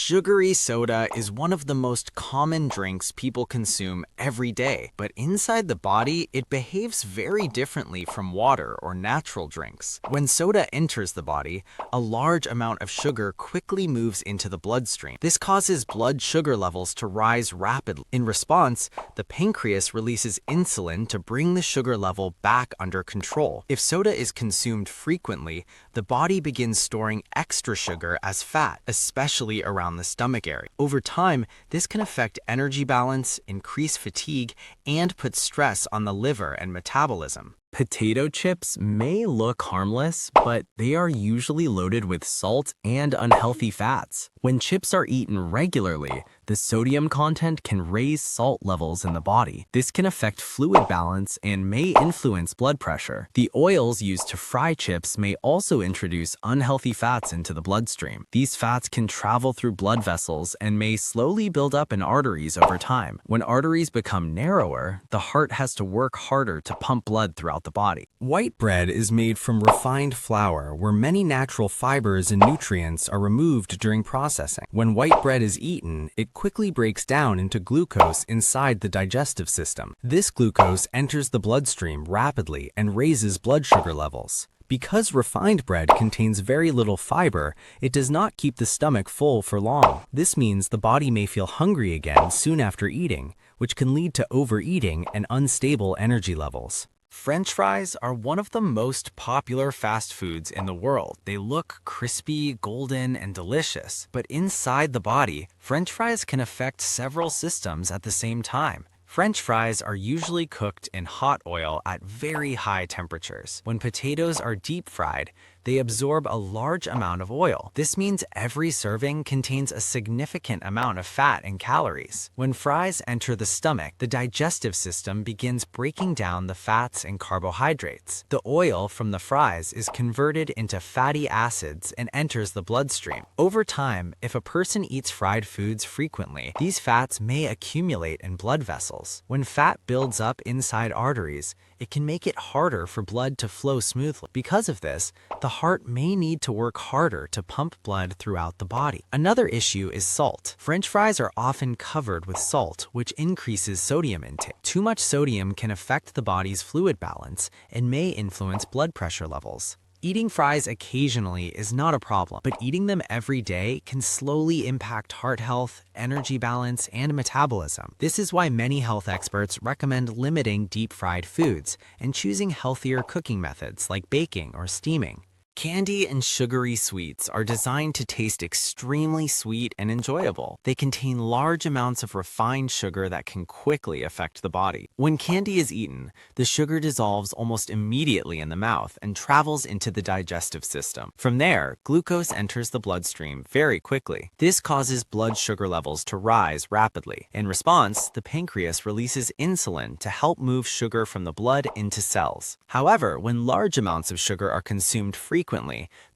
Sugary soda is one of the most common drinks people consume every day, but inside the body, it behaves very differently from water or natural drinks. When soda enters the body, a large amount of sugar quickly moves into the bloodstream. This causes blood sugar levels to rise rapidly. In response, the pancreas releases insulin to bring the sugar level back under control. If soda is consumed frequently, the body begins storing extra sugar as fat, especially around the stomach area. Over time, this can affect energy balance, increase fatigue, and put stress on the liver and metabolism. Potato chips may look harmless, but they are usually loaded with salt and unhealthy fats. When chips are eaten regularly, the sodium content can raise salt levels in the body. This can affect fluid balance and may influence blood pressure. The oils used to fry chips may also introduce unhealthy fats into the bloodstream. These fats can travel through blood vessels and may slowly build up in arteries over time. When arteries become narrower, the heart has to work harder to pump blood throughout the body. White bread is made from refined flour, where many natural fibers and nutrients are removed during processing. When white bread is eaten, it quickly breaks down into glucose inside the digestive system. This glucose enters the bloodstream rapidly and raises blood sugar levels. Because refined bread contains very little fiber, it does not keep the stomach full for long. This means the body may feel hungry again soon after eating, which can lead to overeating and unstable energy levels. French fries are one of the most popular fast foods in the world. They look crispy, golden, and delicious. But inside the body, French fries can affect several systems at the same time. French fries are usually cooked in hot oil at very high temperatures. When potatoes are deep fried, they absorb a large amount of oil. This means every serving contains a significant amount of fat and calories. When fries enter the stomach, the digestive system begins breaking down the fats and carbohydrates. The oil from the fries is converted into fatty acids and enters the bloodstream. Over time, if a person eats fried foods frequently, these fats may accumulate in blood vessels. When fat builds up inside arteries, it can make it harder for blood to flow smoothly. Because of this, the heart may need to work harder to pump blood throughout the body. Another issue is salt. French fries are often covered with salt, which increases sodium intake. Too much sodium can affect the body's fluid balance and may influence blood pressure levels. Eating fries occasionally is not a problem, but eating them every day can slowly impact heart health, energy balance, and metabolism. This is why many health experts recommend limiting deep-fried foods and choosing healthier cooking methods like baking or steaming. Candy and sugary sweets are designed to taste extremely sweet and enjoyable. They contain large amounts of refined sugar that can quickly affect the body. When candy is eaten, the sugar dissolves almost immediately in the mouth and travels into the digestive system. From there, glucose enters the bloodstream very quickly. This causes blood sugar levels to rise rapidly. In response, the pancreas releases insulin to help move sugar from the blood into cells. However, when large amounts of sugar are consumed frequently,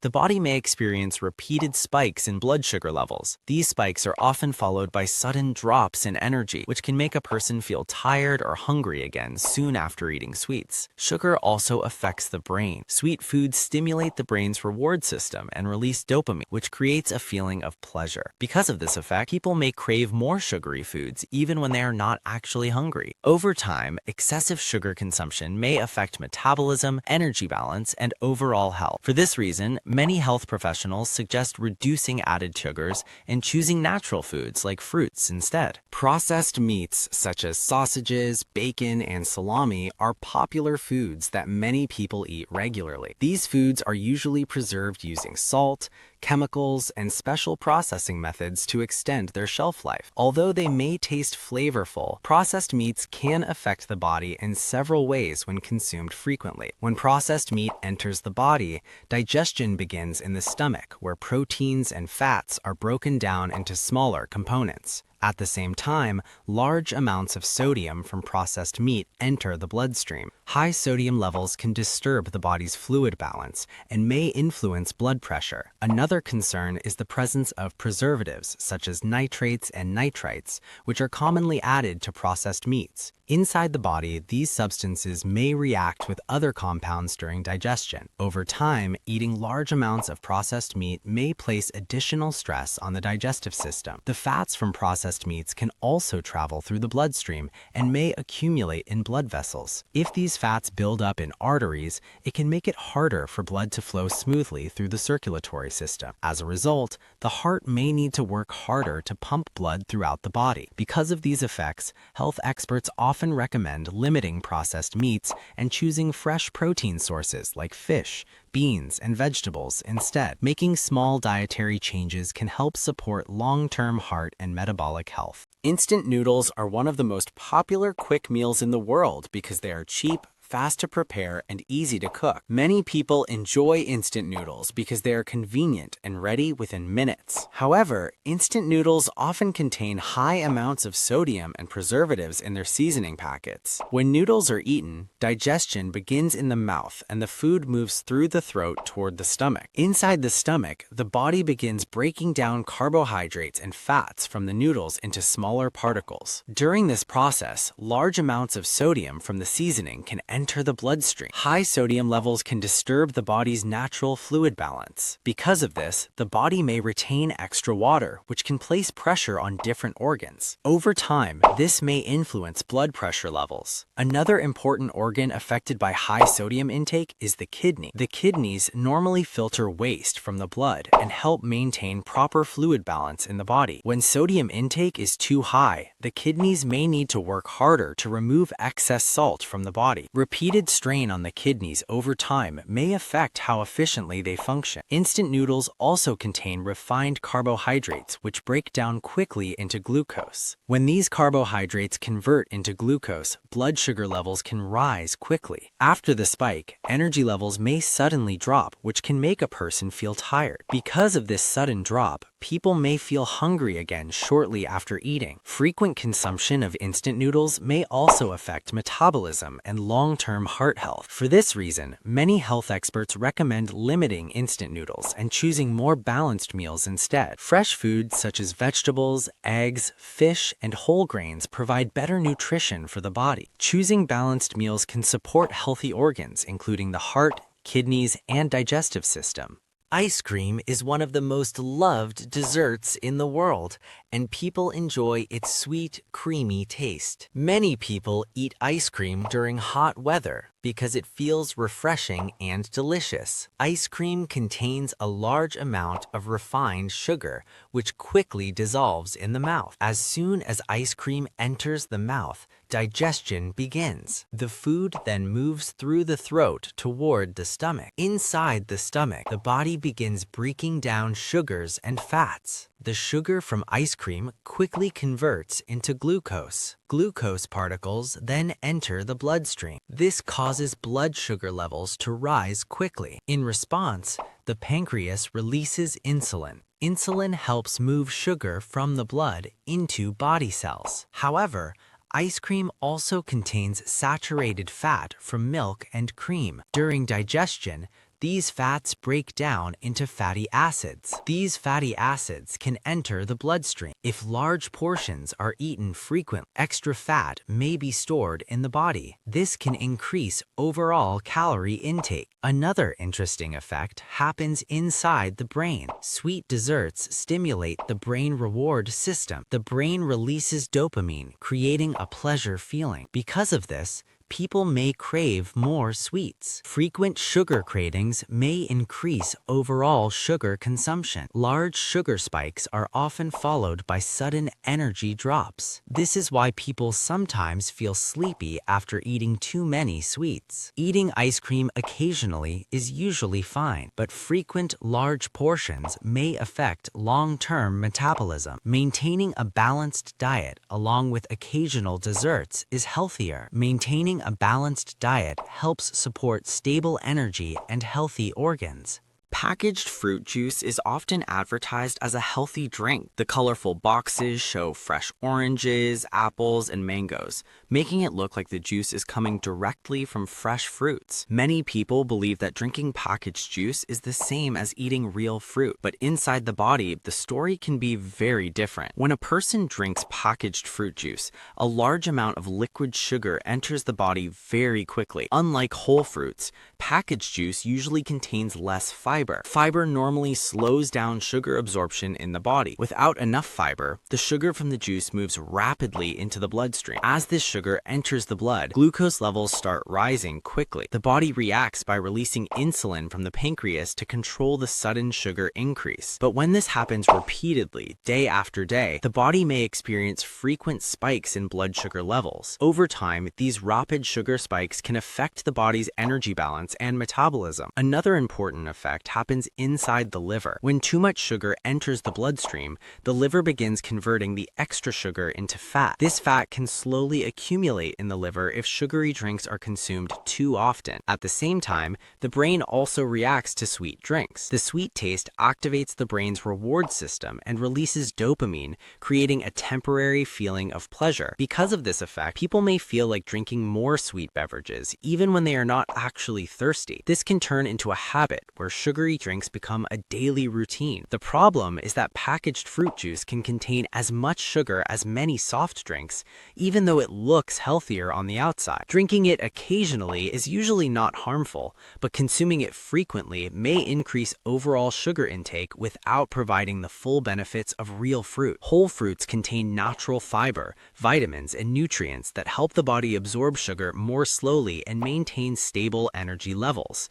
the body may experience repeated spikes in blood sugar levels. These spikes are often followed by sudden drops in energy, which can make a person feel tired or hungry again soon after eating sweets. Sugar also affects the brain. Sweet foods stimulate the brain's reward system and release dopamine, which creates a feeling of pleasure. Because of this effect, people may crave more sugary foods even when they are not actually hungry. Over time, excessive sugar consumption may affect metabolism, energy balance, and overall health. For this reason, many health professionals suggest reducing added sugars and choosing natural foods like fruits instead. Processed meats such as sausages, bacon, and salami are popular foods that many people eat regularly. These foods are usually preserved using salt, chemicals, and special processing methods to extend their shelf life. Although they may taste flavorful, processed meats can affect the body in several ways when consumed frequently. When processed meat enters the body, digestion begins in the stomach, where proteins and fats are broken down into smaller components. At the same time, large amounts of sodium from processed meat enter the bloodstream. High sodium levels can disturb the body's fluid balance and may influence blood pressure. Another concern is the presence of preservatives such as nitrates and nitrites, which are commonly added to processed meats. Inside the body, these substances may react with other compounds during digestion. Over time, eating large amounts of processed meat may place additional stress on the digestive system. The fats from processed meats can also travel through the bloodstream and may accumulate in blood vessels. If these fats build up in arteries, it can make it harder for blood to flow smoothly through the circulatory system. As a result, the heart may need to work harder to pump blood throughout the body. Because of these effects, health experts often recommend limiting processed meats and choosing fresh protein sources like fish, beans, and vegetables instead. Making small dietary changes can help support long-term heart and metabolic health. Instant noodles are one of the most popular quick meals in the world because they are cheap, fast to prepare, and easy to cook. Many people enjoy instant noodles because they are convenient and ready within minutes. However, instant noodles often contain high amounts of sodium and preservatives in their seasoning packets. When noodles are eaten, digestion begins in the mouth and the food moves through the throat toward the stomach. Inside the stomach, the body begins breaking down carbohydrates and fats from the noodles into smaller particles. During this process, large amounts of sodium from the seasoning can enter the bloodstream. High sodium levels can disturb the body's natural fluid balance. Because of this, the body may retain extra water, which can place pressure on different organs. Over time, this may influence blood pressure levels. Another important organ affected by high sodium intake is the kidney. The kidneys normally filter waste from the blood and help maintain proper fluid balance in the body. When sodium intake is too high, the kidneys may need to work harder to remove excess salt from the body. Repeated strain on the kidneys over time may affect how efficiently they function. Instant noodles also contain refined carbohydrates, which break down quickly into glucose. When these carbohydrates convert into glucose, blood sugar levels can rise quickly. After the spike, energy levels may suddenly drop, which can make a person feel tired. Because of this sudden drop, people may feel hungry again shortly after eating. Frequent consumption of instant noodles may also affect metabolism and long-term heart health. For this reason, many health experts recommend limiting instant noodles and choosing more balanced meals instead. Fresh foods such as vegetables, eggs, fish, and whole grains provide better nutrition for the body. Choosing balanced meals can support healthy organs, including the heart, kidneys, and digestive system. Ice cream is one of the most loved desserts in the world, and people enjoy its sweet, creamy taste. Many people eat ice cream during hot weather because it feels refreshing and delicious. Ice cream contains a large amount of refined sugar, which quickly dissolves in the mouth. As soon as ice cream enters the mouth, digestion begins. The food then moves through the throat toward the stomach. Inside the stomach, the body begins breaking down sugars and fats. The sugar from ice cream quickly converts into glucose. Glucose particles then enter the bloodstream. This causes blood sugar levels to rise quickly. In response, the pancreas releases insulin. Insulin helps move sugar from the blood into body cells. However, ice cream also contains saturated fat from milk and cream. During digestion, these fats break down into fatty acids. These fatty acids can enter the bloodstream. If large portions are eaten frequently, extra fat may be stored in the body. This can increase overall calorie intake. Another interesting effect happens inside the brain. Sweet desserts stimulate the brain reward system. The brain releases dopamine, creating a pleasure feeling. Because of this, people may crave more sweets. Frequent sugar cravings may increase overall sugar consumption. Large sugar spikes are often followed by sudden energy drops. This is why people sometimes feel sleepy after eating too many sweets. Eating ice cream occasionally is usually fine, but frequent large portions may affect long-term metabolism. Maintaining a balanced diet along with occasional desserts is healthier. Maintaining a balanced diet helps support stable energy and healthy organs. Packaged fruit juice is often advertised as a healthy drink. The colorful boxes show fresh oranges, apples, and mangoes, making it look like the juice is coming directly from fresh fruits. Many people believe that drinking packaged juice is the same as eating real fruit, but inside the body, the story can be very different. When a person drinks packaged fruit juice, a large amount of liquid sugar enters the body very quickly. Unlike whole fruits, packaged juice usually contains less fiber. Fiber normally slows down sugar absorption in the body. Without enough fiber, the sugar from the juice moves rapidly into the bloodstream. As this sugar enters the blood, glucose levels start rising quickly. The body reacts by releasing insulin from the pancreas to control the sudden sugar increase. But when this happens repeatedly, day after day, the body may experience frequent spikes in blood sugar levels. Over time, these rapid sugar spikes can affect the body's energy balance and metabolism. Another important effect happens inside the liver. When too much sugar enters the bloodstream, the liver begins converting the extra sugar into fat. This fat can slowly accumulate in the liver if sugary drinks are consumed too often. At the same time, the brain also reacts to sweet drinks. The sweet taste activates the brain's reward system and releases dopamine, creating a temporary feeling of pleasure. Because of this effect, people may feel like drinking more sweet beverages, even when they are not actually thirsty. This can turn into a habit where sugary drinks become a daily routine. The problem is that packaged fruit juice can contain as much sugar as many soft drinks, even though it looks healthier on the outside. Drinking it occasionally is usually not harmful, but consuming it frequently may increase overall sugar intake without providing the full benefits of real fruit. Whole fruits contain natural fiber, vitamins, and nutrients that help the body absorb sugar more slowly and maintain stable energy levels.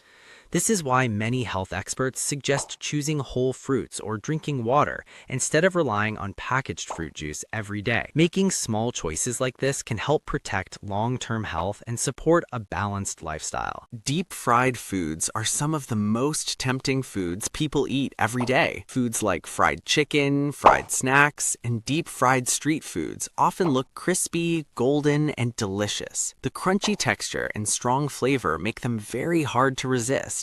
This is why many health experts suggest choosing whole fruits or drinking water instead of relying on packaged fruit juice every day. Making small choices like this can help protect long-term health and support a balanced lifestyle. Deep-fried foods are some of the most tempting foods people eat every day. Foods like fried chicken, fried snacks, and deep-fried street foods often look crispy, golden, and delicious. The crunchy texture and strong flavor make them very hard to resist.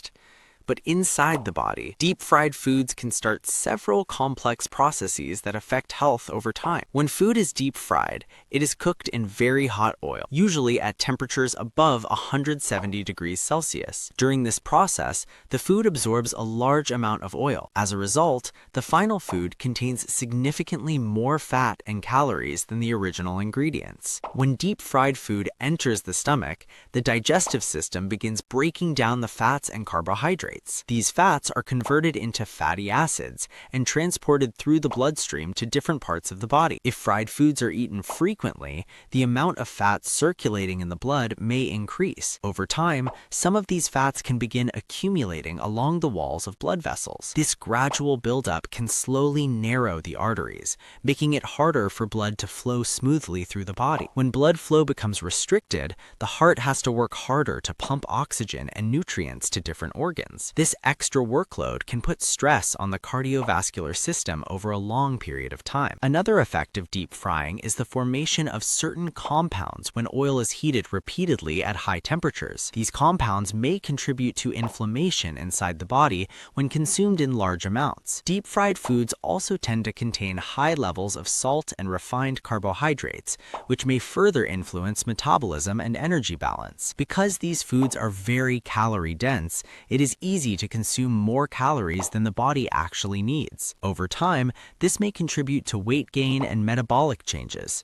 But inside the body, deep-fried foods can start several complex processes that affect health over time. When food is deep-fried, it is cooked in very hot oil, usually at temperatures above 170 degrees Celsius. During this process, the food absorbs a large amount of oil. As a result, the final food contains significantly more fat and calories than the original ingredients. When deep-fried food enters the stomach, the digestive system begins breaking down the fats and carbohydrates. These fats are converted into fatty acids and transported through the bloodstream to different parts of the body. If fried foods are eaten frequently, the amount of fat circulating in the blood may increase. Over time, some of these fats can begin accumulating along the walls of blood vessels. This gradual buildup can slowly narrow the arteries, making it harder for blood to flow smoothly through the body. When blood flow becomes restricted, the heart has to work harder to pump oxygen and nutrients to different organs. This extra workload can put stress on the cardiovascular system over a long period of time. Another effect of deep frying is the formation of certain compounds when oil is heated repeatedly at high temperatures. These compounds may contribute to inflammation inside the body when consumed in large amounts. Deep-fried foods also tend to contain high levels of salt and refined carbohydrates, which may further influence metabolism and energy balance. Because these foods are very calorie-dense, it is easy to consume more calories than the body actually needs. Over time, this may contribute to weight gain and metabolic changes.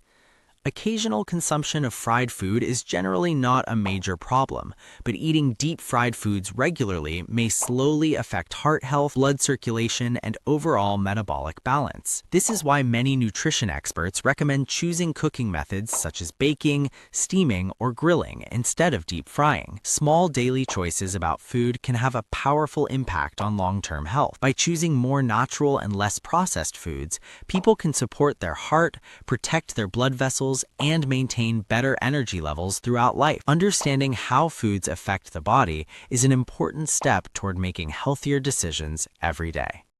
Occasional consumption of fried food is generally not a major problem, but eating deep-fried foods regularly may slowly affect heart health, blood circulation, and overall metabolic balance. This is why many nutrition experts recommend choosing cooking methods such as baking, steaming, or grilling instead of deep frying. Small daily choices about food can have a powerful impact on long-term health. By choosing more natural and less processed foods, people can support their heart, protect their blood vessels, and maintain better energy levels throughout life. Understanding how foods affect the body is an important step toward making healthier decisions every day.